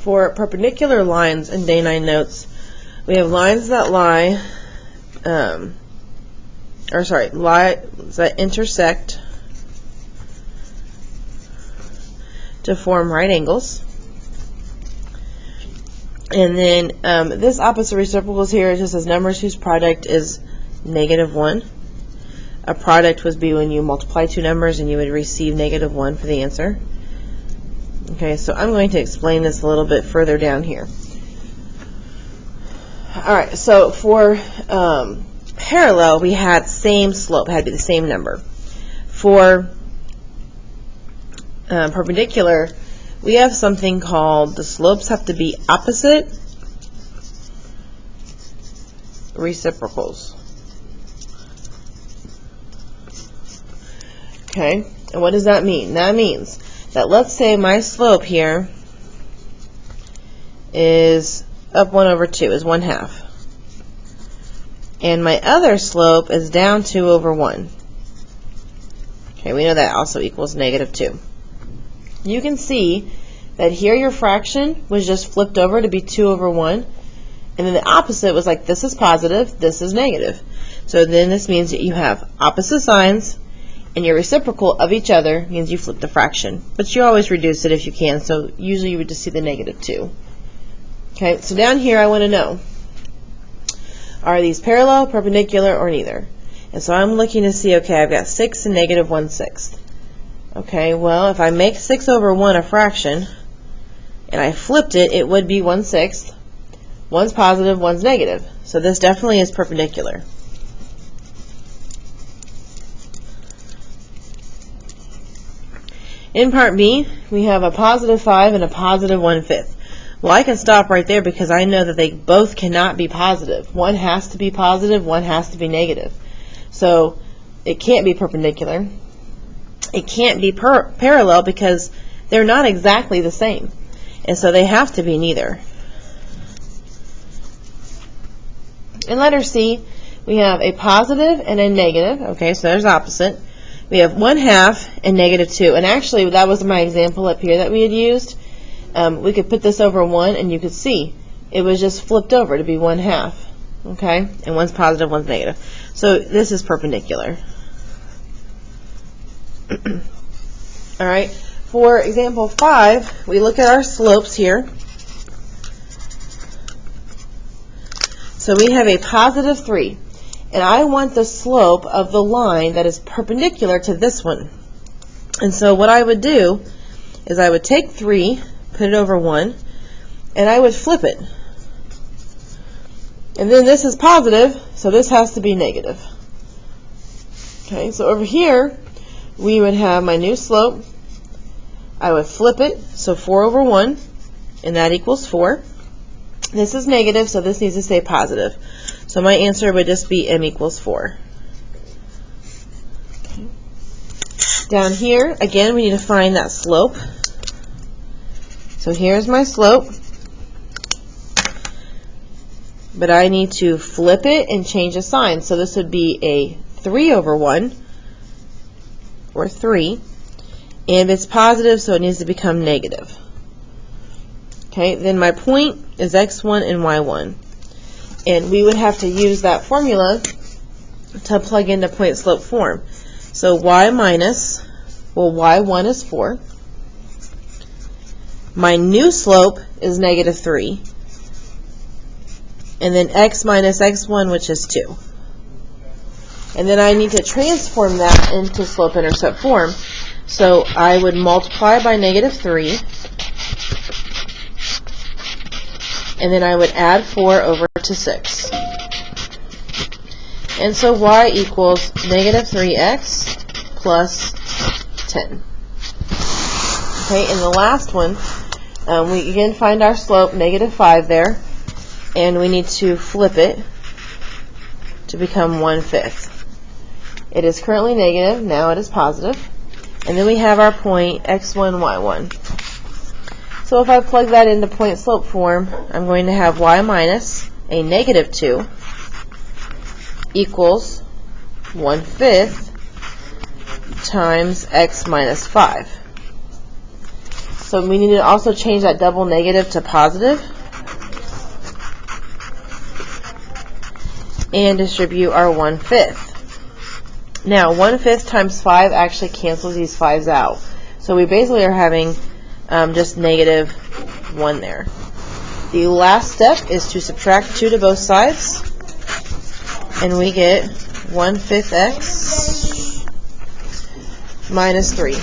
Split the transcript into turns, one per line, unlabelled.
For perpendicular lines in Day 9 notes, we have lines that lines that intersect to form right angles. And then this opposite reciprocals here, it just says numbers whose product is -1. A product would be when you multiply two numbers and you would receive -1 for the answer. Okay, so I'm going to explain this a little bit further down here. Alright, so for parallel, we had same slope, had to be the same number. For perpendicular, we have something called the slopes have to be opposite reciprocals. Okay, and what does that mean? That means that let's say my slope here is up 1/2, is 1/2. And my other slope is down 2/1. Okay, we know that also equals -2. You can see that here your fraction was just flipped over to be 2/1, and then the opposite was like this is positive, this is negative. So then this means that you have opposite signs, and your reciprocal of each other means you flip the fraction. But you always reduce it if you can, so usually you would just see the -2. Okay, so down here I want to know, are these parallel, perpendicular, or neither? And so I'm looking to see, okay, I've got 6 and -1/6. Okay, well, if I make 6/1 a fraction, and I flipped it, it would be 1/6. One's positive, one's negative. So this definitely is perpendicular. In part B, we have a +5 and a +1/5. Well, I can stop right there because I know that they both cannot be positive. One has to be positive, one has to be negative. So it can't be perpendicular. It can't be parallel because they're not exactly the same. And so they have to be neither. In letter C, we have a positive and a negative. Okay, so there's opposite. We have 1/2 and -2. And actually, that was my example up here that we had used. We could put this over 1, and you could see it was just flipped over to be 1/2. Okay, and one's positive, one's negative. So this is perpendicular. All right. For example 5, we look at our slopes here. So we have a +3. And I want the slope of the line that is perpendicular to this one. And so what I would do is I would take 3, put it over 1, and I would flip it. And then this is positive, so this has to be negative. Okay, so over here, we would have my new slope. I would flip it, so 4/1, and that equals 4. This is negative, so this needs to stay positive. So my answer would just be m equals 4. Okay. Down here, again, we need to find that slope. So here's my slope. But I need to flip it and change a sign. So this would be a 3/1, or 3. And it's positive, so it needs to become negative. Okay, then my point is x1 and y1. And we would have to use that formula to plug into point slope form. So y minus, well, y1 is 4. My new slope is -3. And then x minus x1, which is 2. And then I need to transform that into slope-intercept form. So I would multiply by -3. And then I would add 4 over to 6. And so y equals -3x plus 10. Okay, and the last one, we again find our slope, -5 there, and we need to flip it to become 1/5. It is currently negative, now it is positive. And then we have our point x1, y1. So if I plug that into point slope form, I'm going to have y minus a -2 equals 1/5 times x minus 5. So we need to also change that double negative to positive. And distribute our 1/5. Now, 1/5 times 5 actually cancels these 5s out. So we basically are having just negative 1 there. The last step is to subtract 2 to both sides. And we get 1/5 x minus 3.